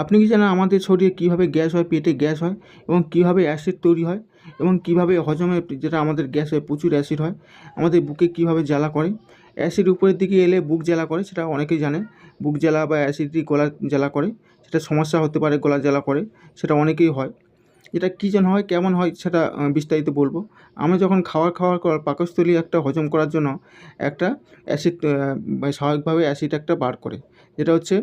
আপনি কি জানেন আমাদের শরীরে কীভাবে গ্যাস হয়, পেটে গ্যাস হয় এবং কীভাবে অ্যাসিড তৈরি হয় এবং কীভাবে হজমে যেটা আমাদের গ্যাস হয়, প্রচুর অ্যাসিড হয়, আমাদের বুকে কীভাবে জ্বালা করে। অ্যাসিড উপরের দিকে এলে বুক জ্বালা করে, সেটা অনেকেই জানে। বুক জ্বালা বা অ্যাসিডটি গলা জ্বালা করে, সেটা সমস্যা হতে পারে, গলা জ্বালা করে, সেটা অনেকেই হয়। এটা কী জন্য হয়, কেমন হয়, সেটা বিস্তারিত বলবো। আমরা যখন খাওয়ার পাকস্থলী একটা হজম করার জন্য একটা অ্যাসিড স্বাভাবিকভাবে অ্যাসিড একটা বার করে, যেটা হচ্ছে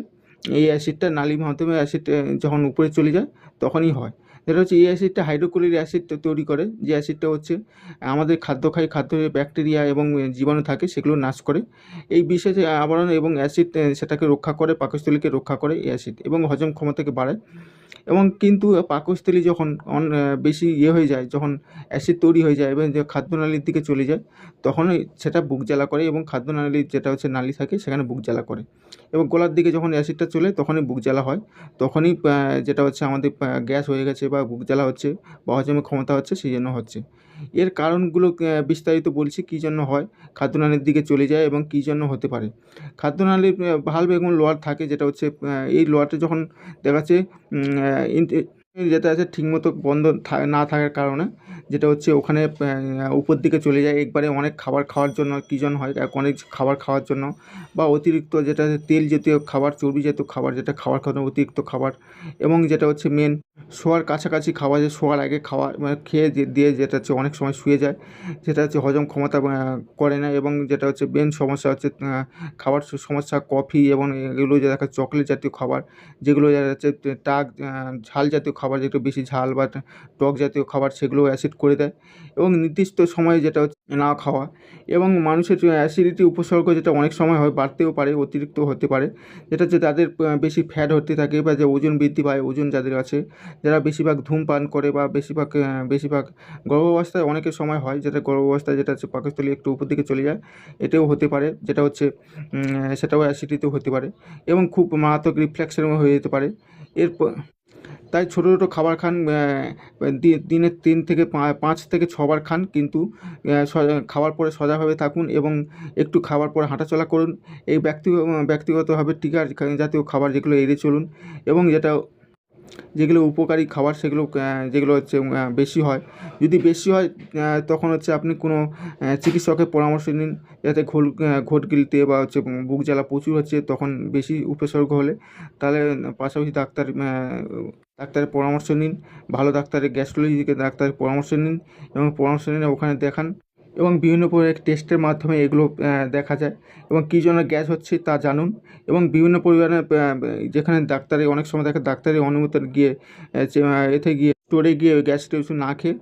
এই অ্যাসিডটা নালীর মাধ্যমে অ্যাসিড যখন উপরে চলে যায় তখনই হয়। যেটা হচ্ছে এই অ্যাসিডটা হাইড্রোক্লোরিক অ্যাসিড তৈরি করে, যে অ্যাসিডটা হচ্ছে আমাদের খাদ্যে ব্যাকটেরিয়া এবং জীবাণু থাকে সেগুলো নাশ করে। এই বিশেষ আবরণ এবং অ্যাসিড সেটাকে রক্ষা করে, পাকস্থলীকে রক্ষা করে এই অ্যাসিড, এবং হজম ক্ষমতাকে বাড়ায়। এবং কিন্তু পাকস্থলী যখন বেশি হয়ে যায়, যখন অ্যাসিড তৈরি হয়ে যায় এবং যে খাদ্যনালীর দিকে চলে যায়, তখনই সেটা বুক জ্বালা করে এবং খাদ্যনালীর যেটা হচ্ছে নালী থাকে সেখানে বুক জ্বালা করে। এবং গলার দিকে যখন অ্যাসিডটা চলে তখনই বুক জ্বালা হয়। তখনই যেটা হচ্ছে আমাদের গ্যাস হয়ে গেছে বা বুক জ্বালা হচ্ছে বা হজমের ক্ষমতা হচ্ছে, সেই জন্য হচ্ছে। এর কারণগুলো বিস্তারিত বলছি, কী জন্য হয়, খাদ্যনালীর দিকে চলে যায় এবং কী জন্য হতে পারে। খাদ্যনালীর ভালভ এবং লোয়ার থাকে, যেটা হচ্ছে এই লোয়ারটা যখন দেখা যাচ্ছে যেটা আছে ঠিকমতো বন্ধ না থাকার কারণে, যেটা হচ্ছে ওখানে উপর দিকে চলে যায় একবারে অনেক খাবার খাওয়ার জন্য। কী জন্য হয়, অনেক খাবার খাওয়ার জন্য বা অতিরিক্ত যেটা তেল জাতীয় খাবার, চর্বি জাতীয় খাবার, যেটা খাওয়ার কারণে অতিরিক্ত খাবার, এবং যেটা হচ্ছে মেন শোয়ার কাছাকাছি খাওয়া, যে শোয়ার আগে খাওয়া, মানে খেয়ে দিয়ে যেটা হচ্ছে অনেক সময় শুয়ে যায়, সেটা হচ্ছে হজম ক্ষমতা করে না। এবং যেটা হচ্ছে মেন সমস্যা হচ্ছে খাবার সমস্যা, কফি এবং এগুলো যে দেখা চকলেট জাতীয় খাবার, যেগুলো দেখা যাচ্ছে ঝাল জাতীয় খাবার, যেগুলো বেশি ঝাল বা টক জাতীয় খাবার, সেগুলো অ্যাসিড করে দেয়। এবং নির্দিষ্ট সময়ে যেটা হচ্ছে না খাওয়া, এবং মানুষের অ্যাসিডিটি উপসর্গ যেটা অনেক সময় হয়, বাড়তেও পারে, অতিরিক্ত হতে পারে। যেটা হচ্ছে তাদের বেশি ফ্যাট হতে থাকে বা যে ওজন বৃদ্ধি পায়, ওজন যাদের আছে, যারা বেশিরভাগ ধূমপান করে বা বেশিরভাগ গর্ভাবস্থায় অনেকের সময় হয়, যেটা গর্ভাবস্থায় যেটা হচ্ছে পাকস্থলী একটু উপর দিকে চলে যায়, এটাও হতে পারে। যেটা হচ্ছে সেটাও অ্যাসিডিটিও হতে পারে এবং খুব মারাত্মক রিফ্লেক্সের হয়ে যেতে পারে। এরপর তাই ছোটো ছোটো খাবার খান, দিনে 3 থেকে 5 থেকে 6 বার খান, কিন্তু খাওয়ার পরে সজাগভাবে থাকুন এবং একটু খাওয়ার পরে হাঁটাচলা করুন। এই ব্যক্তিগতভাবে টিকা জাতীয় খাবার যেগুলো এড়িয়ে চলুন, এবং যেগুলো উপকারী খাবার সেগুলো যেগুলো হচ্ছে বেশি হয়, যদি বেশি হয় তখন হচ্ছে আপনি কোনো চিকিৎসকের পরামর্শ নিন, যাতে ঘোট গিলতে বা হচ্ছে বুক জ্বালা প্রচুর হচ্ছে, তখন বেশি উপসর্গ হলে, তাহলে পাশাপাশি ডাক্তারের পরামর্শ নিন। ভালো ডাক্তারের, ডাক্তারের পরামর্শ নিন এবং পরামর্শ নিয়ে ওখানে দেখান। এবং বিভিন্ন টেস্টের মাধ্যমে এগুলো দেখা যায়, এবং কী জন্য গ্যাস হচ্ছে তা জানুন। এবং বিভিন্ন পরিমাণে যেখানে অনেক সময় ডাক্তারের অনুমতি গিয়ে স্টোরে গিয়ে গ্যাস টেস্ট না খেয়ে